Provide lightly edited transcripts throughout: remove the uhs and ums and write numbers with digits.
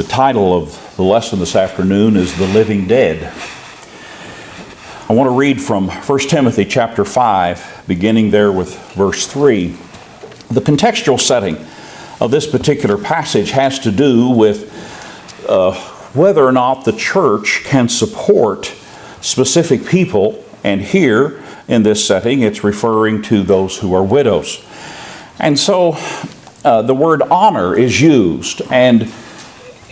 The title of the lesson this afternoon is The Living Dead. I want to read from 1 Timothy chapter 5, beginning there with verse 3. The contextual setting of this particular passage has to do with whether or not the church can support specific people, and here in this setting it's referring to those who are widows. And so the word honor is used, and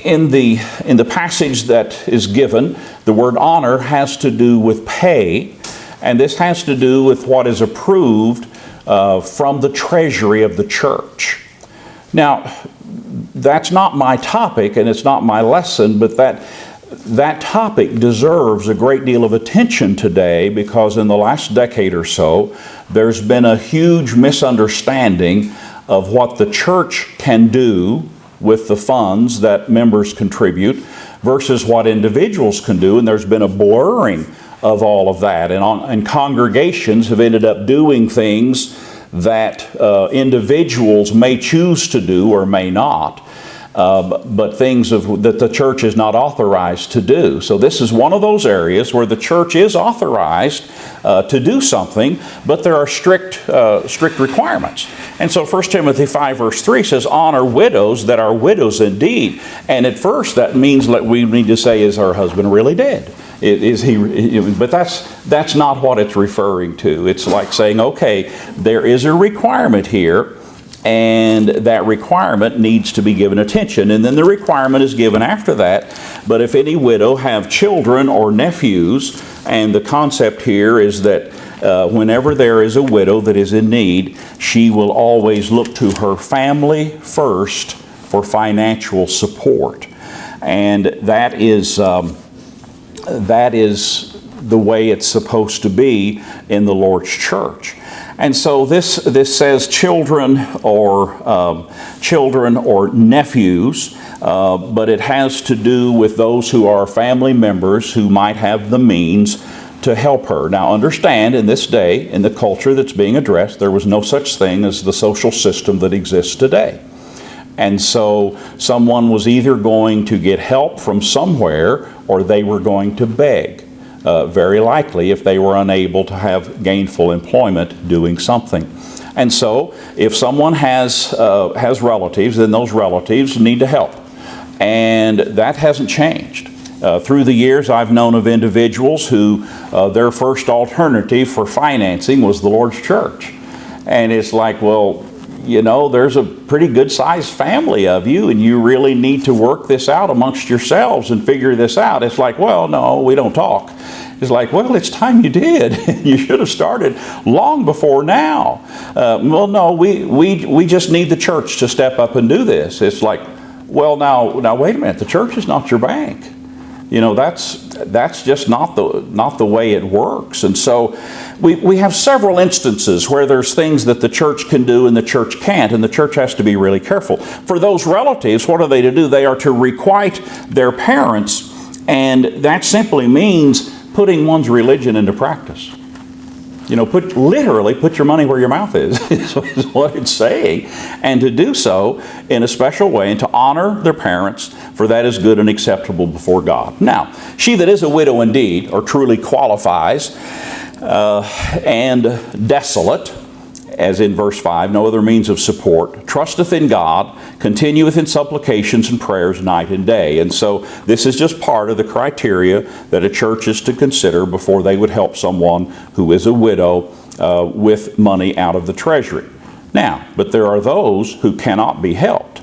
in the passage that is given, the word honor has to do with pay, and this has to do with what is approved from the treasury of the church. Now, that's not my topic and it's not my lesson, but that topic deserves a great deal of attention today, because in the last decade or so, there's been a huge misunderstanding of what the church can do with the funds that members contribute versus what individuals can do, and there's been a blurring of all of that, and congregations have ended up doing things that individuals may choose to do or may not, but things that the church is not authorized to do. So this is one of those areas where the church is authorized to do something, but there are strict requirements. And so 1 Timothy 5 verse 3 says, honor widows that are widows indeed. And at first that means that we need to say, is her husband really dead? But that's not what it's referring to. It's like saying, okay, there is a requirement here, and that requirement needs to be given attention. And then the requirement is given after that. But if any widow have children or nephews, and the concept here is that whenever there is a widow that is in need, she will always look to her family first for financial support. And that is the way it's supposed to be in the Lord's church. And so this says children or nephews, but it has to do with those who are family members who might have the means to help her. Now understand, in this day, in the culture that's being addressed, there was no such thing as the social system that exists today. And so someone was either going to get help from somewhere or they were going to beg. Very likely if they were unable to have gainful employment doing something. And so if someone has relatives, then those relatives need to help. And that hasn't changed. Through the years, I've known of individuals who their first alternative for financing was the Lord's church. And it's like, well, you know, there's a pretty good sized family of you, and you really need to work this out amongst yourselves and figure this out. It's like, well, no, we don't talk. It's like, well, it's time you did. You should have started long before now. Well, no, we just need the church to step up and do this. It's like, well, now wait a minute. The church is not your bank. You know, that's just not the way it works. And so we have several instances where there's things that the church can do and the church can't, and the church has to be really careful. For those relatives, what are they to do? They are to requite their parents, and that simply means putting one's religion into practice. You know, literally put your money where your mouth is what it's saying. And to do so in a special way, and to honor their parents, for that is good and acceptable before God. Now, she that is a widow indeed, or truly qualifies, and desolate, as in verse 5, no other means of support, trusteth in God, continueth in supplications and prayers night and day. And so this is just part of the criteria that a church is to consider before they would help someone who is a widow with money out of the treasury. Now, but there are those who cannot be helped.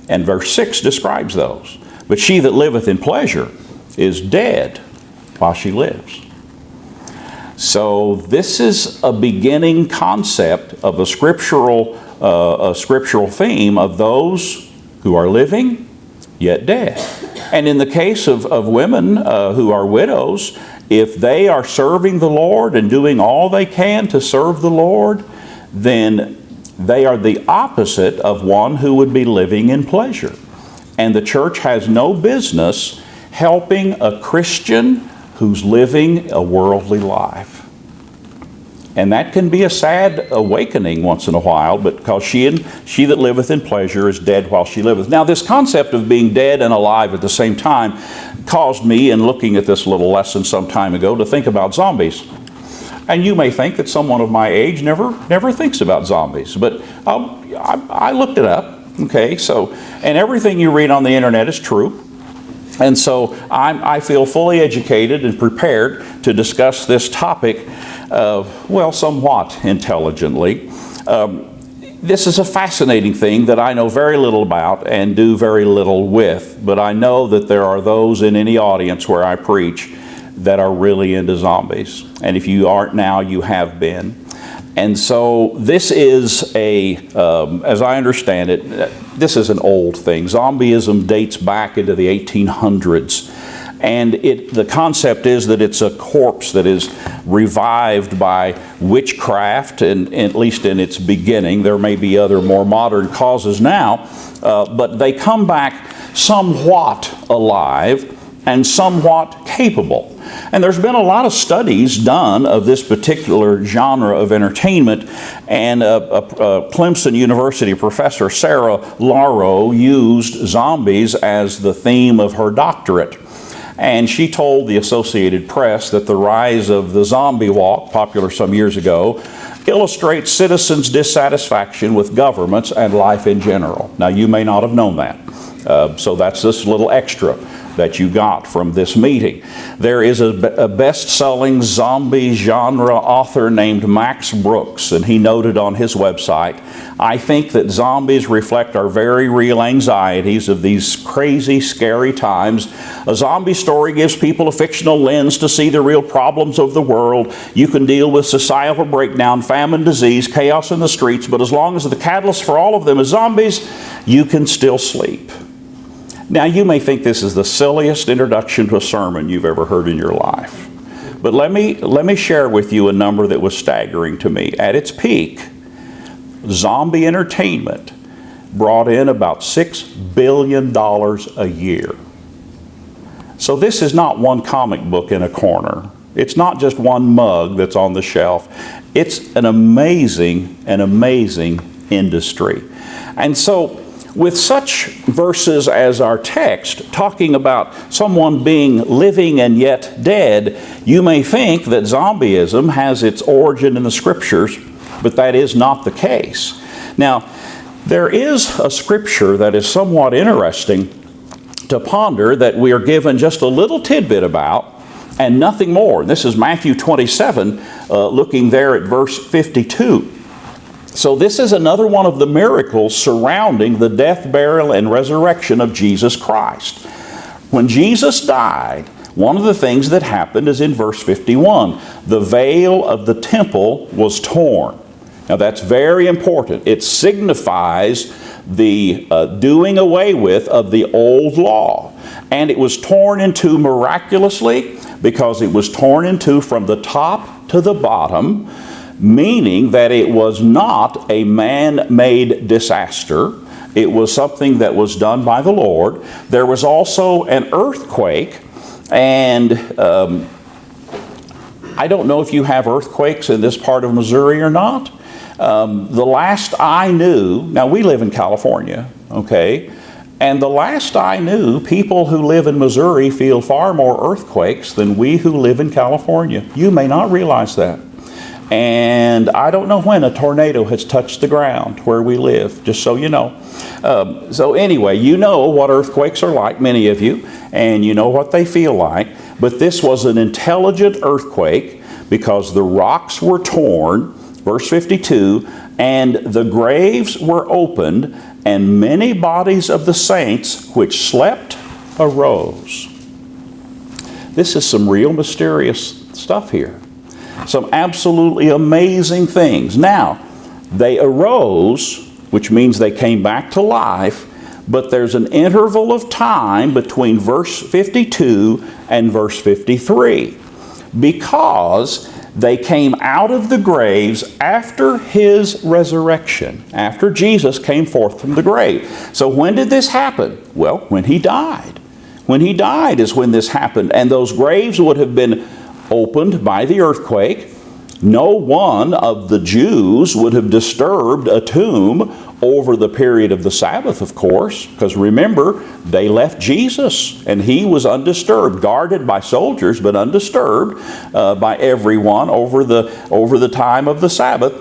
And verse 6 describes those. But she that liveth in pleasure is dead while she lives. So this is a beginning concept of a scriptural theme of those who are living yet dead. And in the case of women who are widows, if they are serving the Lord and doing all they can to serve the Lord, then they are the opposite of one who would be living in pleasure. And the church has no business helping a Christian who's living a worldly life. And that can be a sad awakening once in a while, but because she that liveth in pleasure is dead while she liveth. Now, this concept of being dead and alive at the same time caused me, in looking at this little lesson some time ago, to think about zombies. And you may think that someone of my age never thinks about zombies, but I looked it up. Okay, so, and everything you read on the internet is true. And so I feel fully educated and prepared to discuss this topic, somewhat intelligently. This is a fascinating thing that I know very little about and do very little with, but I know that there are those in any audience where I preach that are really into zombies. And if you aren't now, you have been. And so this is as I understand it, this is an old thing. Zombieism dates back into the 1800s. And the concept is that it's a corpse that is revived by witchcraft, and at least in its beginning. There may be other more modern causes now, but they come back somewhat alive and somewhat capable. And there's been a lot of studies done of this particular genre of entertainment, and Clemson University professor Sarah Lauro used zombies as the theme of her doctorate. And she told the Associated Press that the rise of the zombie walk, popular some years ago, illustrates citizens' dissatisfaction with governments and life in general. Now, you may not have known that. So that's this little extra that you got from this meeting. There is a best-selling zombie genre author named Max Brooks, and he noted on his website, "I think that zombies reflect our very real anxieties of these crazy, scary times. A zombie story gives people a fictional lens to see the real problems of the world. You can deal with societal breakdown, famine, disease, chaos in the streets, but as long as the catalyst for all of them is zombies, you can still sleep." Now, you may think this is the silliest introduction to a sermon you've ever heard in your life. But let me share with you a number that was staggering to me. At its peak, zombie entertainment brought in about $6 billion a year. So this is not one comic book in a corner. It's not just one mug that's on the shelf. It's an amazing industry. And so, with such verses as our text, talking about someone being living and yet dead, you may think that zombieism has its origin in the Scriptures, but that is not the case. Now, there is a Scripture that is somewhat interesting to ponder that we are given just a little tidbit about, and nothing more. This is Matthew 27, looking there at verse 52. So this is another one of the miracles surrounding the death, burial, and resurrection of Jesus Christ. When Jesus died, one of the things that happened is in verse 51. The veil of the temple was torn. Now that's very important. It signifies the doing away with of the old law. And it was torn in two miraculously, because it was torn in two from the top to the bottom, meaning that it was not a man-made disaster. It was something that was done by the Lord. There was also an earthquake, and I don't know if you have earthquakes in this part of Missouri or not. The last I knew, now we live in California, okay, and the last I knew, people who live in Missouri feel far more earthquakes than we who live in California. You may not realize that. And I don't know when a tornado has touched the ground where we live, just so you know. So anyway, you know what earthquakes are like, many of you, and you know what they feel like. But this was an intelligent earthquake because the rocks were torn, verse 52, and the graves were opened, and many bodies of the saints which slept arose. This is some real mysterious stuff here. Some absolutely amazing things. Now, they arose, which means they came back to life, but there's an interval of time between verse 52 and verse 53, because they came out of the graves after His resurrection, after Jesus came forth from the grave. So when did this happen? Well, when He died. When He died is when this happened, and those graves would have been opened by the earthquake, No one of the Jews would have disturbed a tomb over the period of the Sabbath, of course, because remember, they left Jesus, and he was undisturbed, guarded by soldiers, but undisturbed by everyone over the time of the Sabbath.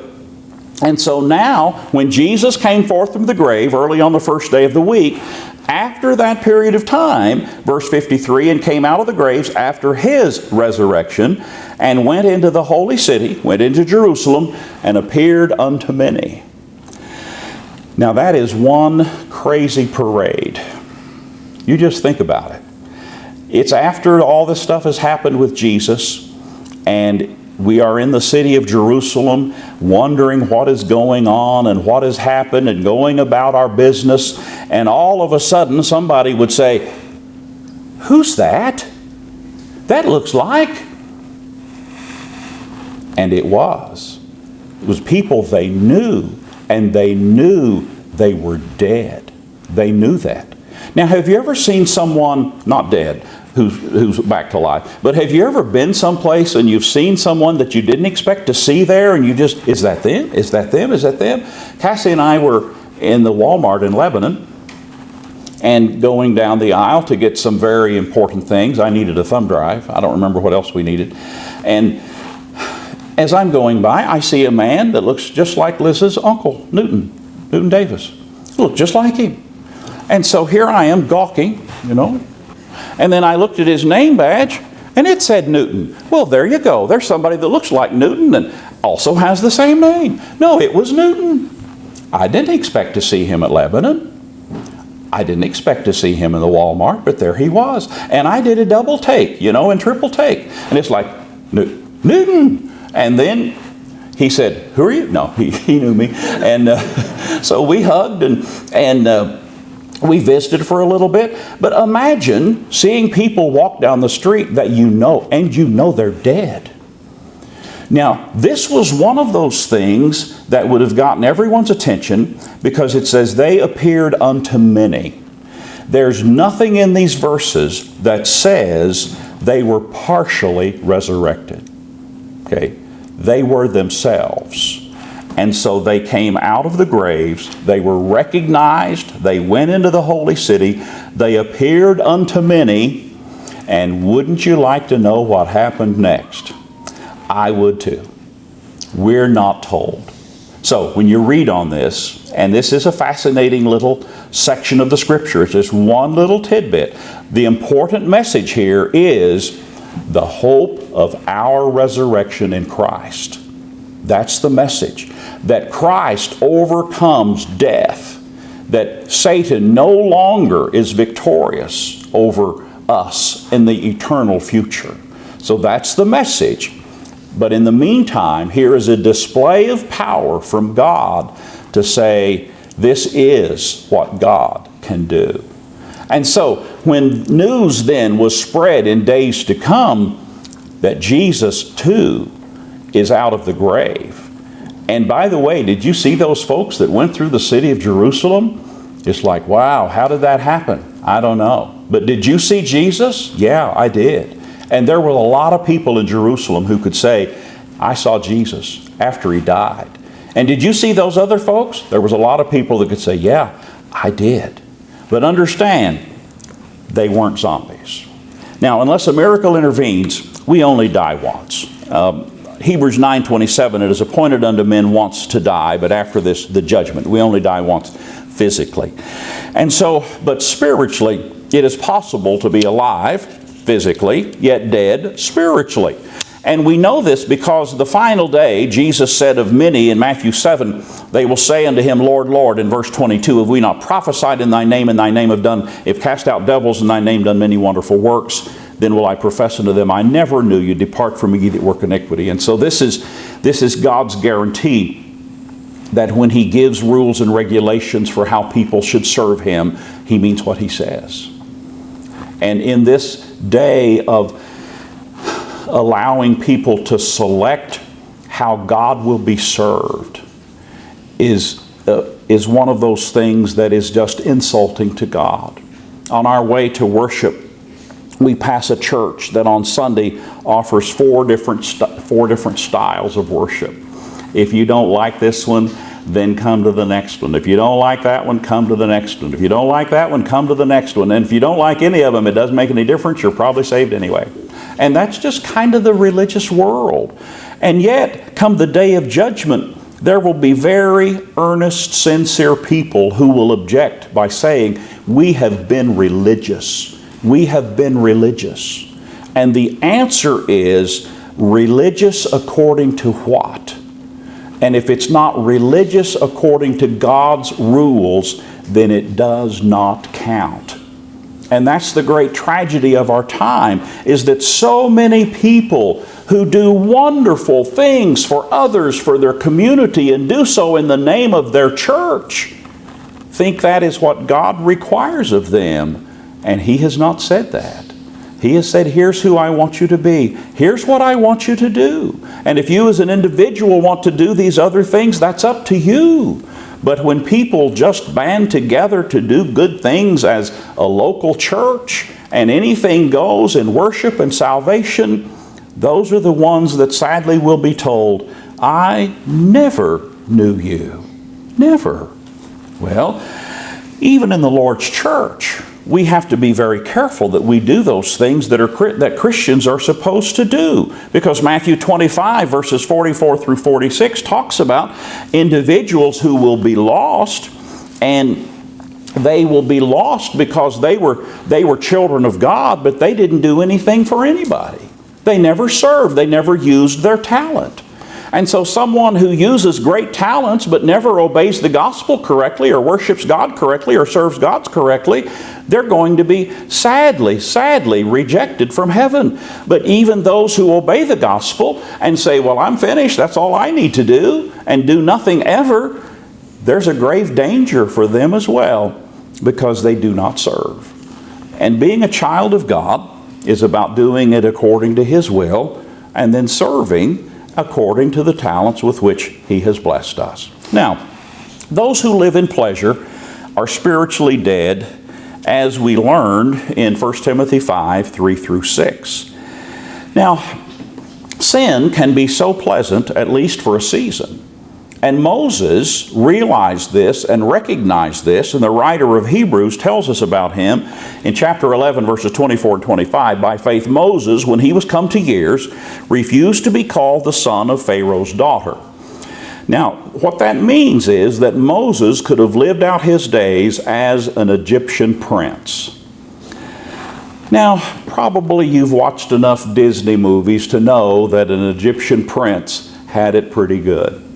And so now, when Jesus came forth from the grave early on the first day of the week, after that period of time, verse 53, and came out of the graves after his resurrection, and went into the holy city, went into Jerusalem, and appeared unto many. Now that is one crazy parade. You just think about it. It's after all this stuff has happened with Jesus, and we are in the city of Jerusalem wondering what is going on and what has happened and going about our business, and all of a sudden somebody would say, "Who's that? That looks like..." And it was people they knew, and they knew they were dead. They knew that. Now, have you ever seen someone, not dead, who's back to life, but have you ever been someplace and you've seen someone that you didn't expect to see there, and you just, is that them? Is that them? Is that them? Cassie and I were in the Walmart in Lebanon and going down the aisle to get some very important things. I needed a thumb drive. I don't remember what else we needed. And as I'm going by, I see a man that looks just like Liz's uncle, Newton Davis. Looked just like him. And so here I am gawking, And then I looked at his name badge, and it said Newton. Well, there you go. There's somebody that looks like Newton and also has the same name. No, it was Newton. I didn't expect to see him at Lebanon. I didn't expect to see him in the Walmart, but there he was. And I did a double take, and triple take. And it's like, Newton. And then he said, "Who are you?" No, he knew me. And so we hugged and we visited for a little bit. But imagine seeing people walk down the street that and they're dead. Now, this was one of those things that would have gotten everyone's attention, because it says they appeared unto many. There's nothing in these verses that says they were partially resurrected. Okay? They were themselves. And so they came out of the graves, they were recognized, they went into the holy city, they appeared unto many, and wouldn't you like to know what happened next? I would too. We're not told. So when you read on this, and this is a fascinating little section of the Scripture, it's just one little tidbit. The important message here is the hope of our resurrection in Christ. That's the message. That Christ overcomes death. That Satan no longer is victorious over us in the eternal future. So that's the message. But in the meantime, here is a display of power from God to say, this is what God can do. And so, when news then was spread in days to come that Jesus too is out of the grave. And by the way, did you see those folks that went through the city of Jerusalem? It's like, wow, how did that happen? I don't know. But did you see Jesus? Yeah, I did. And there were a lot of people in Jerusalem who could say, I saw Jesus after he died. And did you see those other folks? There was a lot of people that could say, yeah, I did. But understand, they weren't zombies. Now, unless a miracle intervenes, we only die once. Hebrews 9:27, it is appointed unto men once to die, but after this, the judgment. We only die once physically. And so, but spiritually, it is possible to be alive physically, yet dead spiritually. And we know this because the final day, Jesus said of many in Matthew 7, they will say unto him, Lord, Lord, in verse 22, have we not prophesied in thy name, have done, if cast out devils in thy name, done many wonderful works? Then will I profess unto them, I never knew you, depart from me, ye that work iniquity. And so this is God's guarantee that when he gives rules and regulations for how people should serve him, he means what he says. And in this day of allowing people to select how God will be served is one of those things that is just insulting to God. On our way to worship, we pass a church that on Sunday offers four different styles of worship. If you don't like this one, then come to the next one. If you don't like that one, come to the next one. If you don't like that one, come to the next one. And if you don't like any of them, it doesn't make any difference. You're probably saved anyway. And that's just kind of the religious world. And yet, come the day of judgment, there will be very earnest, sincere people who will object by saying, we have been religious. We have been religious. And the answer is, religious according to what? And if it's not religious according to God's rules, then it does not count. And that's the great tragedy of our time, is that so many people who do wonderful things for others, for their community, and do so in the name of their church, think that is what God requires of them. And He has not said that. He has said, here's who I want you to be. Here's what I want you to do. And if you as an individual want to do these other things, that's up to you. But when people just band together to do good things as a local church, and anything goes in worship and salvation, those are the ones that sadly will be told, I never knew you. Never. Well, even in the Lord's church, we have to be very careful that we do those things that Christians are supposed to do. Because Matthew 25, verses 44 through 46, talks about individuals who will be lost, and they will be lost because they were children of God, but they didn't do anything for anybody. They never served. They never used their talent. And so someone who uses great talents but never obeys the gospel correctly, or worships God correctly, or serves God correctly, they're going to be sadly rejected from heaven. But even those who obey the gospel and say, well, I'm finished, that's all I need to do, and do nothing ever, there's a grave danger for them as well, because they do not serve. And being a child of God is about doing it according to His will, and then serving according to the talents with which He has blessed us. Now, those who live in pleasure are spiritually dead, as we learned in 1 Timothy 5, 3 through 6. Now, sin can be so pleasant, at least for a season. And Moses realized this and recognized this, and the writer of Hebrews tells us about him in chapter 11, verses 24 and 25. By faith, Moses, when he was come to years, refused to be called the son of Pharaoh's daughter. Now, what that means is that Moses could have lived out his days as an Egyptian prince. Now, probably you've watched enough Disney movies to know that an Egyptian prince had it pretty good.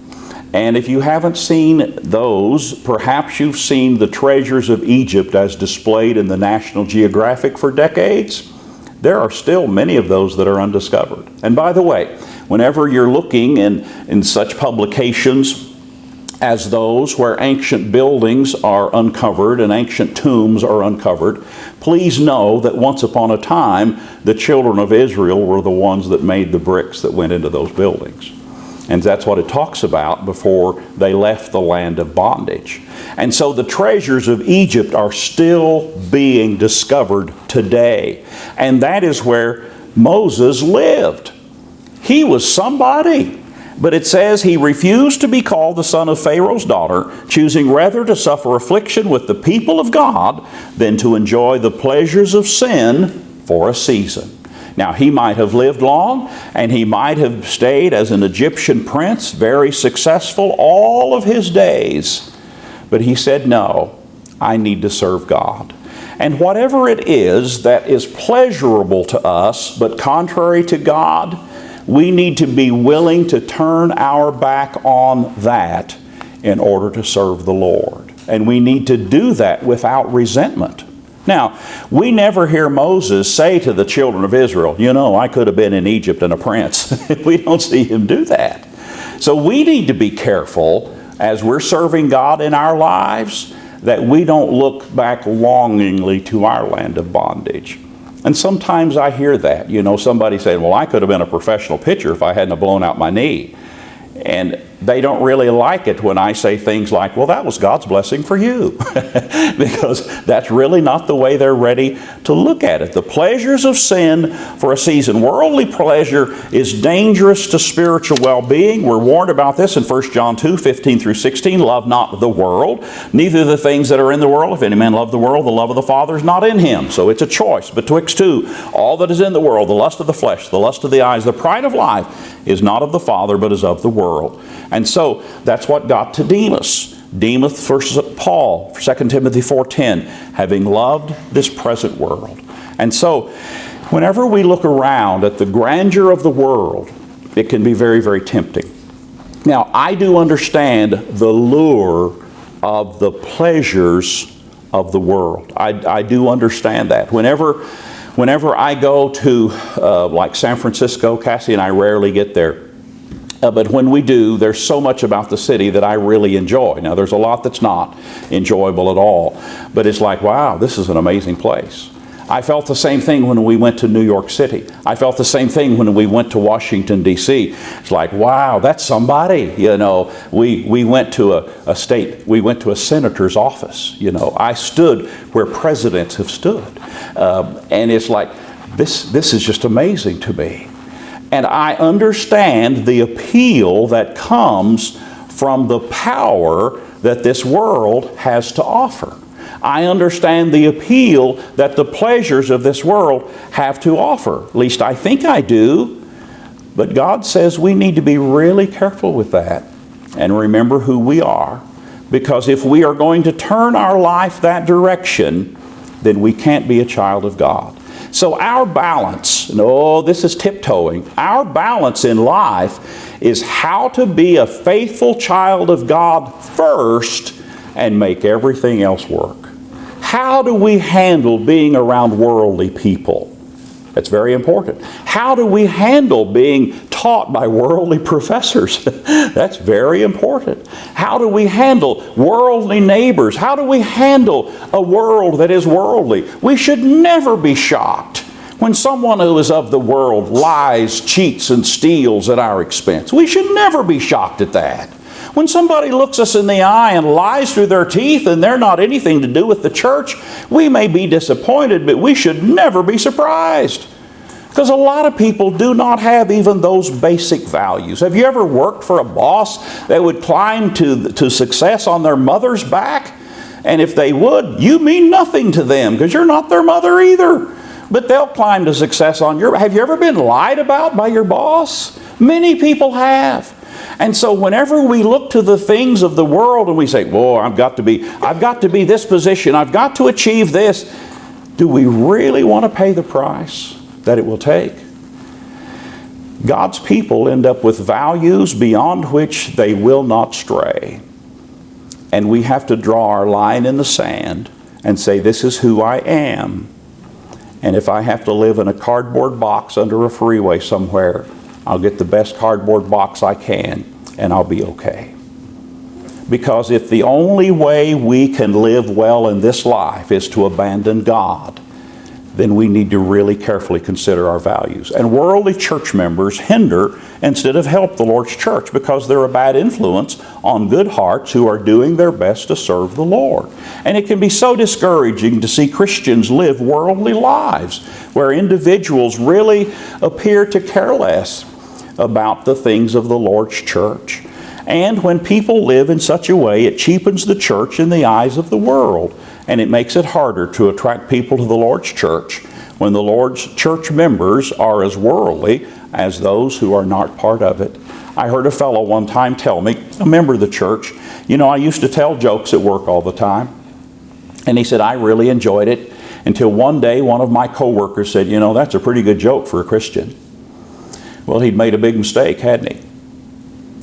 And if you haven't seen those, perhaps you've seen the treasures of Egypt as displayed in the National Geographic for decades. There are still many of those that are undiscovered. And by the way, whenever you're looking in such publications as those where ancient buildings are uncovered and ancient tombs are uncovered, please know that once upon a time, the children of Israel were the ones that made the bricks that went into those buildings. And that's what it talks about before they left the land of bondage. And so the treasures of Egypt are still being discovered today. And that is where Moses lived. He was somebody. But it says he refused to be called the son of Pharaoh's daughter, choosing rather to suffer affliction with the people of God than to enjoy the pleasures of sin for a season. Now, he might have lived long, and he might have stayed as an Egyptian prince, very successful all of his days. But he said, no, I need to serve God. And whatever it is that is pleasurable to us, but contrary to God, we need to be willing to turn our back on that in order to serve the Lord. And we need to do that without resentment. Now, we never hear Moses say to the children of Israel, you know, I could have been in Egypt and a prince. We don't see him do that. So we need to be careful as we're serving God in our lives that we don't look back longingly to our land of bondage. And sometimes I hear that, you know, somebody saying, well, I could have been a professional pitcher if I hadn't blown out my knee. And they don't really like it when I say things like, well, that was God's blessing for you. Because that's really not the way they're ready to look at it. The pleasures of sin for a season. Worldly pleasure is dangerous to spiritual well-being. We're warned about this in 1 John 2, 15 through 16. Love not the world, neither the things that are in the world. If any man love the world, the love of the Father is not in him. So it's a choice betwixt two. All that is in the world, the lust of the flesh, the lust of the eyes, the pride of life, is not of the Father, but is of the world. And so that's what got to Demas. Demas versus Paul, 2 Timothy 4:10, having loved this present world. And so whenever we look around at the grandeur of the world, it can be very, very tempting. Now, I do understand the lure of the pleasures of the world. I do understand that. Whenever I go to like San Francisco, Cassie and I rarely get there. But when we do, there's so much about the city that I really enjoy. Now, there's a lot that's not enjoyable at all. But it's like, wow, this is an amazing place. I felt the same thing when we went to New York City. I felt the same thing when we went to Washington, D.C. It's like, wow, that's somebody. You know, we went to we went to a senator's office. You know, I stood where presidents have stood. And it's like, this is just amazing to me. And I understand the appeal that comes from the power that this world has to offer. I understand the appeal that the pleasures of this world have to offer. At least I think I do. But God says we need to be really careful with that and remember who we are. Because if we are going to turn our life that direction, then we can't be a child of God. So our balance, this is tiptoeing. Our balance in life is how to be a faithful child of God first and make everything else work. How do we handle being around worldly people? That's very important. How do we handle being taught by worldly professors? That's very important. How do we handle worldly neighbors? How do we handle a world that is worldly? We should never be shocked when someone who is of the world lies, cheats, and steals at our expense. We should never be shocked at that. When somebody looks us in the eye and lies through their teeth and they're not anything to do with the church, we may be disappointed, but we should never be surprised. Because a lot of people do not have even those basic values. Have you ever worked for a boss that would climb to success on their mother's back? And if they would, you mean nothing to them because you're not their mother either. But they'll climb to success on your... Have you ever been lied about by your boss? Many people have. And so whenever we look to the things of the world and we say, whoa, I've got to be this position, I've got to achieve this, do we really want to pay the price that it will take? God's people end up with values beyond which they will not stray. And we have to draw our line in the sand and say, this is who I am. And if I have to live in a cardboard box under a freeway somewhere, I'll get the best cardboard box I can, and I'll be okay. Because if the only way we can live well in this life is to abandon God, then we need to really carefully consider our values. And worldly church members hinder instead of help the Lord's church because they're a bad influence on good hearts who are doing their best to serve the Lord. And it can be so discouraging to see Christians live worldly lives where individuals really appear to care less about the things of the Lord's church. And when people live in such a way, it cheapens the church in the eyes of the world. And it makes it harder to attract people to the Lord's church when the Lord's church members are as worldly as those who are not part of it. I heard a fellow one time tell me, a member of the church, I used to tell jokes at work all the time. And he said, I really enjoyed it until one day one of my coworkers said, that's a pretty good joke for a Christian. Well, he'd made a big mistake, hadn't he?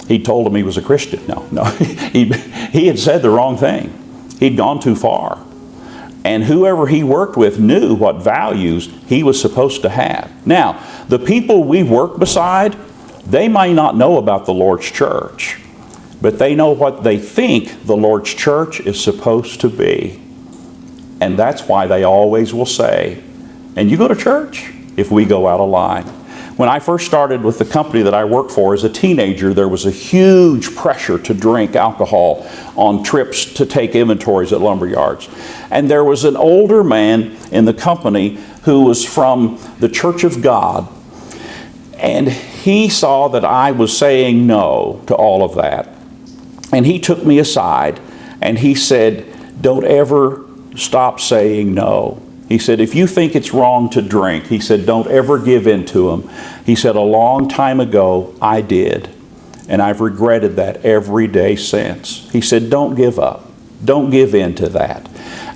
He told him he was a Christian. No, he had said the wrong thing. He'd gone too far. And whoever he worked with knew what values he was supposed to have. Now, the people we work beside, they may not know about the Lord's church, but they know what they think the Lord's church is supposed to be. And that's why they always will say, and you go to church? If we go out of line. When I first started with the company that I worked for as a teenager, there was a huge pressure to drink alcohol on trips to take inventories at lumber yards. And there was an older man in the company who was from the Church of God. And he saw that I was saying no to all of that. And he took me aside and he said, "Don't ever stop saying no." He said, "If you think it's wrong to drink," he said, "don't ever give in to them." He said, "A long time ago, I did. And I've regretted that every day since." He said, "Don't give up. Don't give in to that."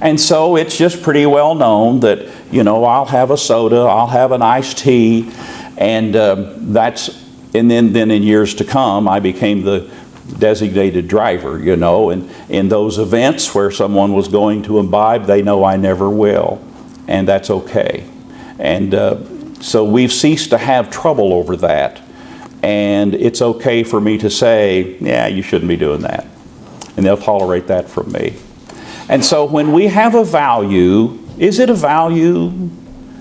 And so it's just pretty well known that, I'll have a soda, I'll have an iced tea, and then in years to come, I became the designated driver, and in those events where someone was going to imbibe, they know I never will. And that's okay. And so we've ceased to have trouble over that. And it's okay for me to say, "Yeah, you shouldn't be doing that." And they'll tolerate that from me. And so when we have a value, is it a value?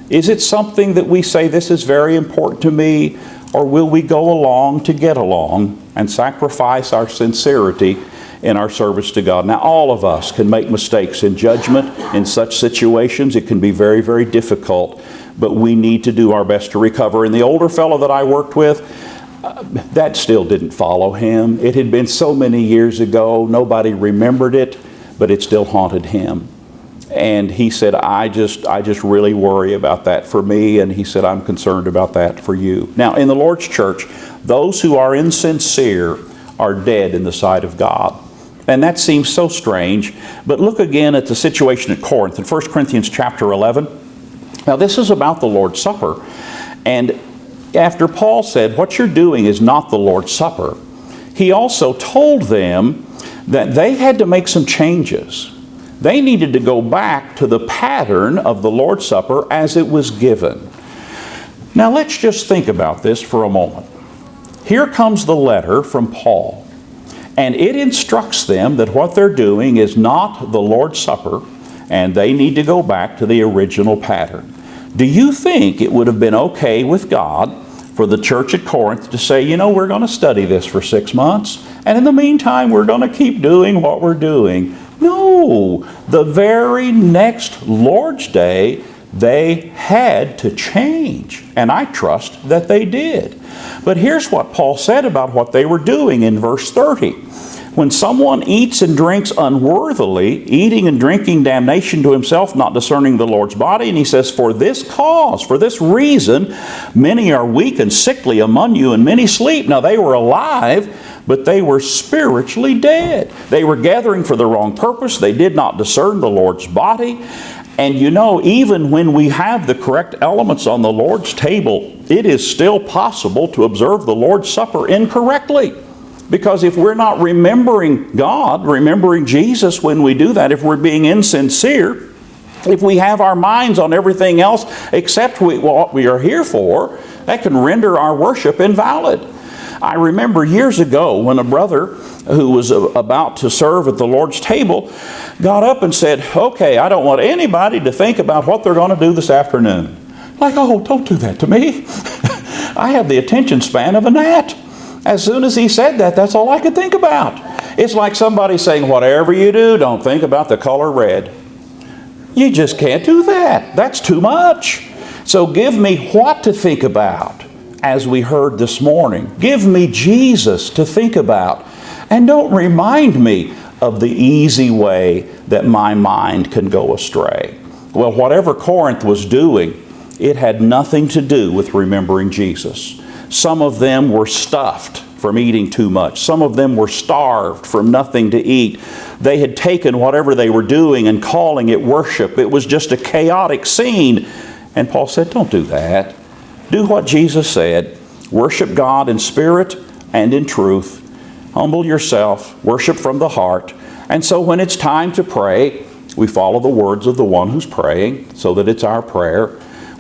Is it something that we say, "This is very important to me"? Or will we go along to get along and sacrifice our sincerity in our service to God? Now, all of us can make mistakes in judgment in such situations. It can be very, very difficult, but we need to do our best to recover. And the older fellow that I worked with, that still didn't follow him. It had been so many years ago, nobody remembered it, but it still haunted him. And he said, I just really worry about that for me. And he said, "I'm concerned about that for you." Now, in the Lord's church, those who are insincere are dead in the sight of God. And that seems so strange. But look again at the situation at Corinth in 1 Corinthians chapter 11. Now, this is about the Lord's Supper. And after Paul said, "What you're doing is not the Lord's Supper," he also told them that they had to make some changes. They needed to go back to the pattern of the Lord's Supper as it was given. Now let's just think about this for a moment. Here comes the letter from Paul, and it instructs them that what they're doing is not the Lord's Supper, and they need to go back to the original pattern. Do you think it would have been okay with God for the church at Corinth to say, "We're going to study this for 6 months, and in the meantime, we're going to keep doing what we're doing"? No, the very next Lord's Day, they had to change. And I trust that they did. But here's what Paul said about what they were doing in verse 30. "When someone eats and drinks unworthily, eating and drinking damnation to himself, not discerning the Lord's body," and he says, "For this cause, for this reason, many are weak and sickly among you, and many sleep." Now they were alive, but they were spiritually dead. They were gathering for the wrong purpose. They did not discern the Lord's body. And even when we have the correct elements on the Lord's table, it is still possible to observe the Lord's Supper incorrectly. Because if we're not remembering God, remembering Jesus when we do that, if we're being insincere, if we have our minds on everything else except what we are here for, that can render our worship invalid. I remember years ago when a brother who was about to serve at the Lord's table got up and said, "Okay, I don't want anybody to think about what they're going to do this afternoon." Like, oh, don't do that to me. I have the attention span of a gnat. As soon as he said that, that's all I could think about. It's like somebody saying, "Whatever you do, don't think about the color red." You just can't do that. That's too much. So give me what to think about. As we heard this morning, give me Jesus to think about. And don't remind me of the easy way that my mind can go astray. Well, whatever Corinth was doing, it had nothing to do with remembering Jesus. Some of them were stuffed from eating too much. Some of them were starved from nothing to eat. They had taken whatever they were doing and calling it worship. It was just a chaotic scene. And Paul said, "Don't do that. Do what Jesus said. Worship God in spirit and in truth. Humble yourself. Worship from the heart. And so when it's time to pray, we follow the words of the one who's praying so that it's our prayer.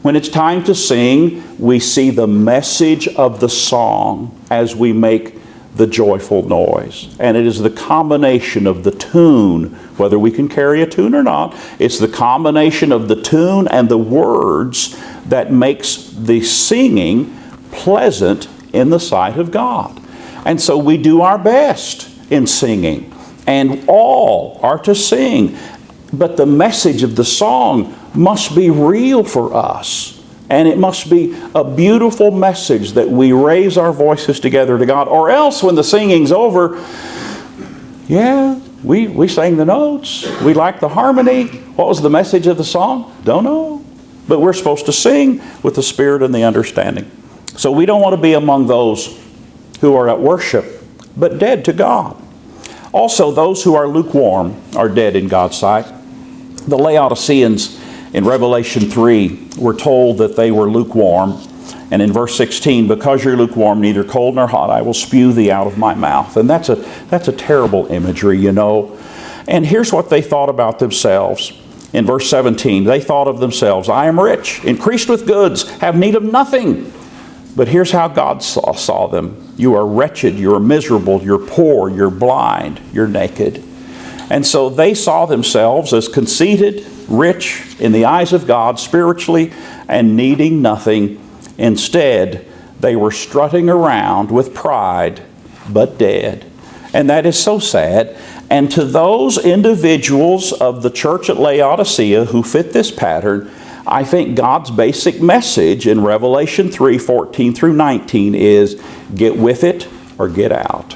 When it's time to sing, we see the message of the song as we make the joyful noise. And it is the combination of the tune, whether we can carry a tune or not, it's the combination of the tune and the words that makes the singing pleasant in the sight of God. And so we do our best in singing, and all are to sing. But the message of the song must be real for us. And it must be a beautiful message that we raise our voices together to God. Or else when the singing's over, yeah, we sang the notes. We like the harmony. What was the message of the song? Don't know. But we're supposed to sing with the spirit and the understanding. So we don't want to be among those who are at worship, but dead to God. Also, those who are lukewarm are dead in God's sight. The Laodiceans in Revelation 3 were told that they were lukewarm. And in verse 16, because you're lukewarm, neither cold nor hot, I will spew thee out of my mouth. And that's a terrible imagery, you know. And here's what they thought about themselves. In verse 17, they thought of themselves, I am rich, increased with goods, have need of nothing. But here's how God saw them. You are wretched, you are miserable, you're poor, you're blind, you're naked. And so they saw themselves as conceited, rich in the eyes of God spiritually, and needing nothing. Instead, they were strutting around with pride, but dead. And that is so sad. And to those individuals of the church at Laodicea who fit this pattern, I think God's basic message in Revelation 3:14 through 19 is, get with it or get out.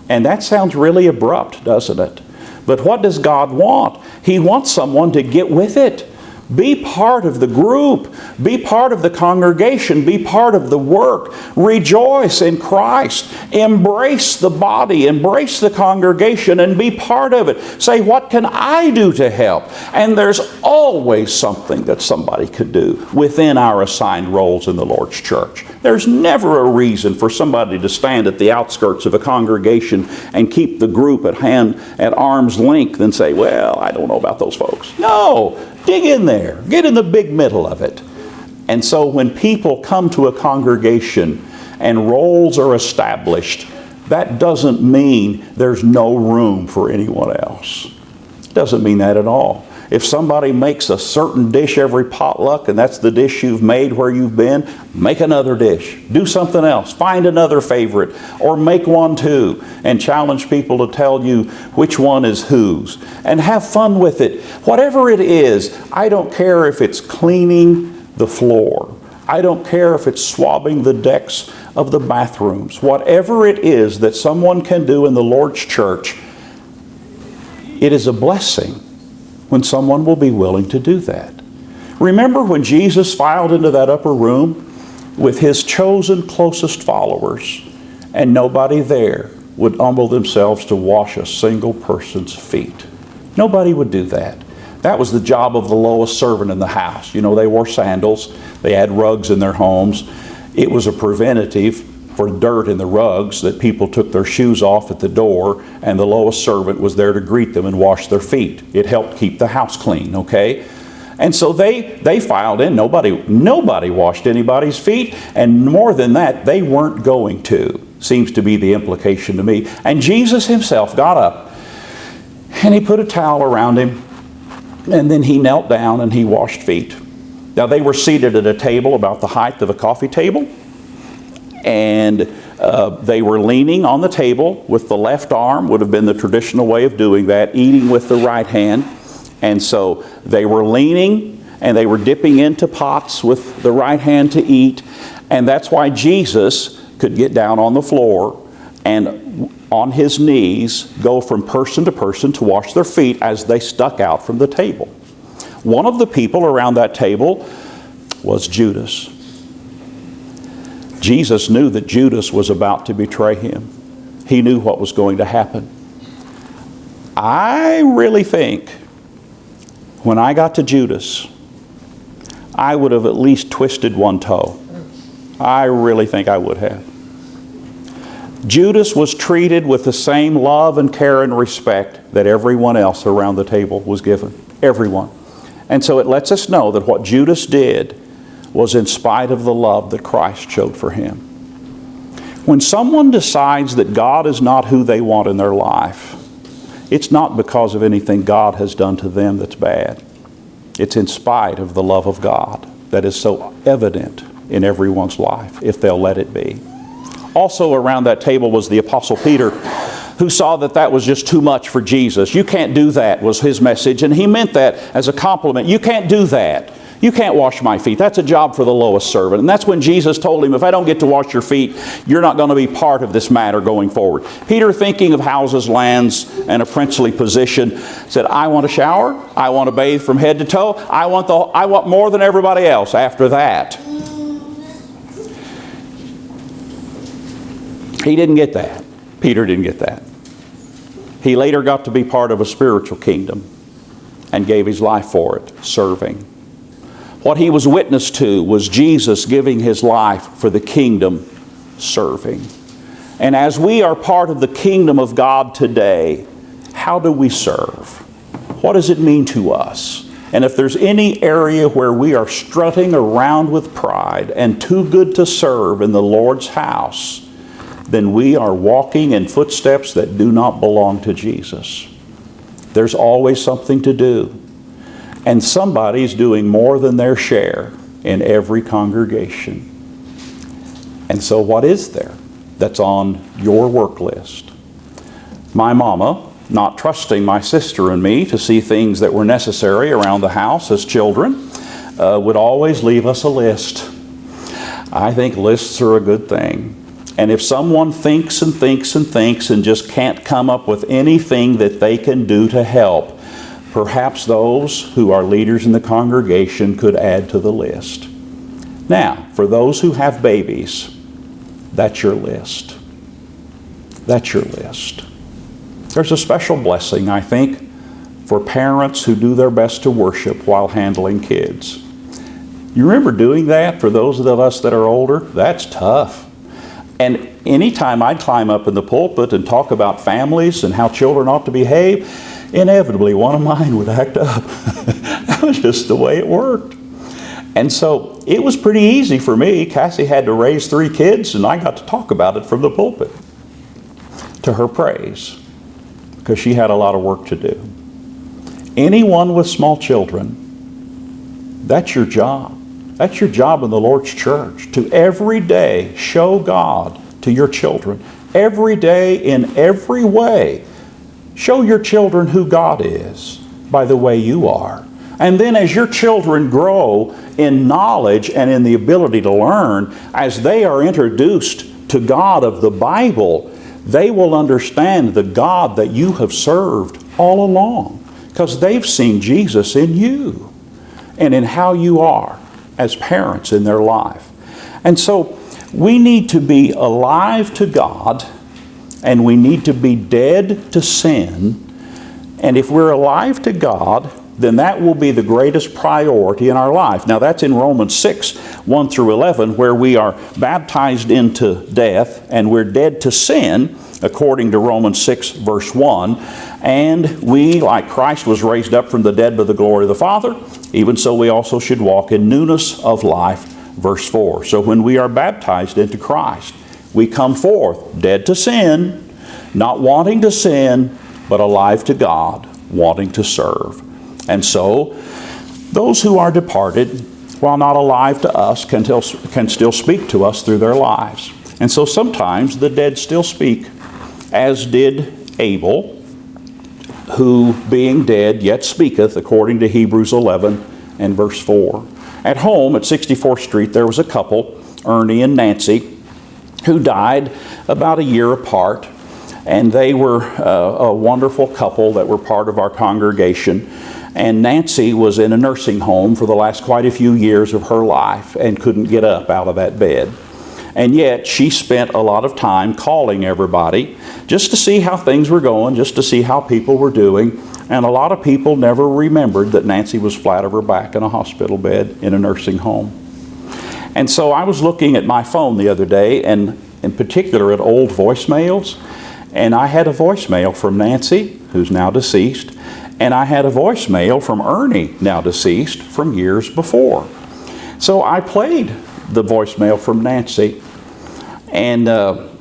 And that sounds really abrupt, doesn't it? But what does God want? He wants someone to get with it. Be part of the group. Be part of the congregation. Be part of the work. Rejoice in Christ. Embrace the body. Embrace the congregation and be part of it. Say, what can I do to help? And there's always something that somebody could do within our assigned roles in the Lord's church. There's never a reason for somebody to stand at the outskirts of a congregation and keep the group at arm's length and say, well, I don't know about those folks. No. Dig in there. Get in the big middle of it. And so when people come to a congregation and roles are established, that doesn't mean there's no room for anyone else. It doesn't mean that at all. If somebody makes a certain dish every potluck and that's the dish you've made where you've been, make another dish. Do something else. Find another favorite or make one too and challenge people to tell you which one is whose. And have fun with it. Whatever it is, I don't care if it's cleaning the floor. I don't care if it's swabbing the decks of the bathrooms. Whatever it is that someone can do in the Lord's church, it is a blessing when someone will be willing to do that. Remember when Jesus filed into that upper room with his chosen closest followers, and nobody there would humble themselves to wash a single person's feet. Nobody would do that. That was the job of the lowest servant in the house. You know, they wore sandals. They had rugs in their homes. It was a preventative for dirt in the rugs that people took their shoes off at the door, and the lowest servant was there to greet them and wash their feet. It helped keep the house clean, okay? And so they filed in. Nobody washed anybody's feet, and more than that, they weren't going to. Seems to be the implication to me. And Jesus himself got up, and he put a towel around him, and then he knelt down and he washed feet. Now they were seated at a table about the height of a coffee table, and they were leaning on the table with the left arm, would have been the traditional way of doing that, eating with the right hand. And so they were leaning and they were dipping into pots with the right hand to eat. And that's why Jesus could get down on the floor and on his knees go from person to person to wash their feet as they stuck out from the table. One of the people around that table was Judas. Jesus knew that Judas was about to betray him. He knew what was going to happen. I really think when I got to Judas, I would have at least twisted one toe. I really think I would have. Judas was treated with the same love and care and respect that everyone else around the table was given. Everyone. And so it lets us know that what Judas did was in spite of the love that Christ showed for him. When someone decides that God is not who they want in their life, it's not because of anything God has done to them that's bad. It's in spite of the love of God that is so evident in everyone's life if they'll let it be. Also around that table was the Apostle Peter, who saw that that was just too much for Jesus. You can't do that, was his message, and he meant that as a compliment. You can't do that. You can't wash my feet. That's a job for the lowest servant. And that's when Jesus told him, if I don't get to wash your feet, you're not going to be part of this matter going forward. Peter, thinking of houses, lands, and a princely position, said, I want a shower. I want to bathe from head to toe. I want more than everybody else after that. He didn't get that. Peter didn't get that. He later got to be part of a spiritual kingdom and gave his life for it, serving. What he was witness to was Jesus giving his life for the kingdom, serving. And as we are part of the kingdom of God today, how do we serve? What does it mean to us? And if there's any area where we are strutting around with pride and too good to serve in the Lord's house, then we are walking in footsteps that do not belong to Jesus. There's always something to do. And somebody's doing more than their share in every congregation. And so what is there that's on your work list? My mama, not trusting my sister and me to see things that were necessary around the house as children, would always leave us a list. I think lists are a good thing. And if someone thinks and thinks and thinks and just can't come up with anything that they can do to help, perhaps those who are leaders in the congregation could add to the list. Now, for those who have babies, that's your list. That's your list. There's a special blessing, I think, for parents who do their best to worship while handling kids. You remember doing that for those of us that are older? That's tough. And anytime I'd climb up in the pulpit and talk about families and how children ought to behave, inevitably one of mine would act up. That was just the way it worked. And so it was pretty easy for me. Cassie had to raise 3 kids, and I got to talk about it from the pulpit to her praise, because she had a lot of work to do. Anyone with small children, that's your job. That's your job in the Lord's church, to every day show God to your children. Every day, in every way, show your children who God is by the way you are. And then as your children grow in knowledge and in the ability to learn, as they are introduced to God of the Bible, they will understand the God that you have served all along, because they've seen Jesus in you and in how you are as parents in their life. And so we need to be alive to God, and we need to be dead to sin. And if we're alive to God, then that will be the greatest priority in our life. Now that's in Romans 6, 1 through 11, where we are baptized into death and we're dead to sin, according to Romans 6, verse 1. And we, like Christ was raised up from the dead by the glory of the Father, even so we also should walk in newness of life, verse 4. So when we are baptized into Christ, we come forth dead to sin, not wanting to sin, but alive to God, wanting to serve. And so those who are departed, while not alive to us, can still speak to us through their lives. And so sometimes the dead still speak, as did Abel, who being dead yet speaketh, according to Hebrews 11 and verse 4. At home at 64th Street there was a couple, Ernie and Nancy, who died about a year apart. And they were a wonderful couple that were part of our congregation. And Nancy was in a nursing home for the last quite a few years of her life and couldn't get up out of that bed. And yet she spent a lot of time calling everybody just to see how things were going, just to see how people were doing. And a lot of people never remembered that Nancy was flat on her back in a hospital bed in a nursing home. And so I was looking at my phone the other day, and in particular at old voicemails, and I had a voicemail from Nancy, who's now deceased, and I had a voicemail from Ernie, now deceased, from years before. So I played the voicemail from Nancy, and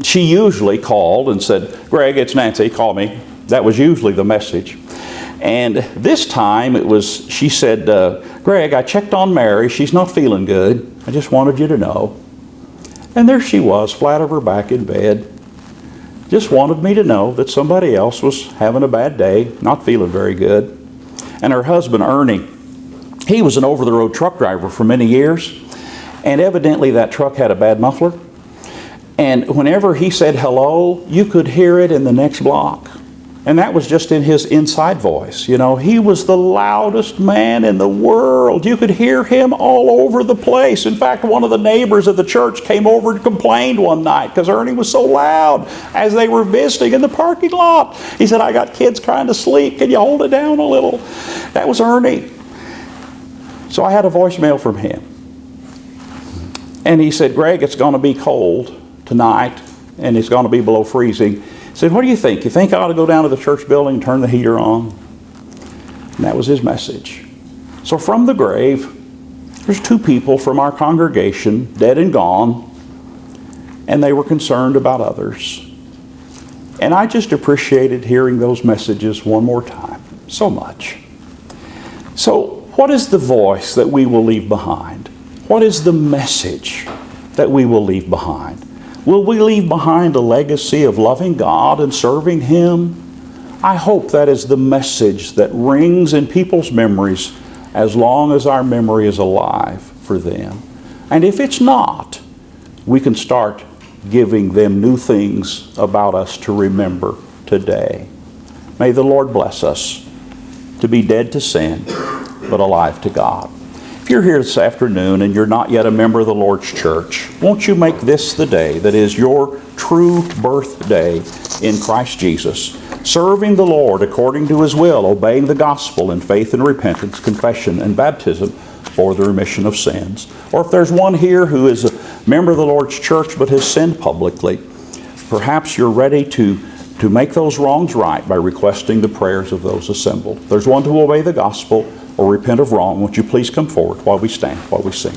she usually called and said, "Greg, it's Nancy, call me." That was usually the message. And this time it was, she said, Greg, I checked on Mary. She's not feeling good. I just wanted you to know. And there she was, flat on her back in bed. Just wanted me to know that somebody else was having a bad day, not feeling very good. And her husband, Ernie, he was an over-the-road truck driver for many years. And evidently that truck had a bad muffler. And whenever he said hello, you could hear it in the next block. And that was just in his inside voice. You know, he was the loudest man in the world. You could hear him all over the place. In fact, one of the neighbors of the church came over and complained one night because Ernie was so loud as they were visiting in the parking lot. He said, I got kids trying to sleep. Can you hold it down a little? That was Ernie. So I had a voicemail from him. And he said, Greg, it's going to be cold tonight, and it's going to be below freezing. I said, what do you think? You think I ought to go down to the church building and turn the heater on? And that was his message. So from the grave, there's two people from our congregation, dead and gone, and they were concerned about others. And I just appreciated hearing those messages one more time, so much. So what is the voice that we will leave behind? What is the message that we will leave behind? Will we leave behind a legacy of loving God and serving Him? I hope that is the message that rings in people's memories as long as our memory is alive for them. And if it's not, we can start giving them new things about us to remember today. May the Lord bless us to be dead to sin, but alive to God. If you're here this afternoon and you're not yet a member of the Lord's church, won't you make this the day that is your true birthday in Christ Jesus, serving the Lord according to His will, obeying the gospel in faith and repentance, confession and baptism for the remission of sins. Or if there's one here who is a member of the Lord's church but has sinned publicly, perhaps you're ready to make those wrongs right by requesting the prayers of those assembled. If there's one to obey the gospel or repent of wrong, won't you please come forward while we stand, while we sing.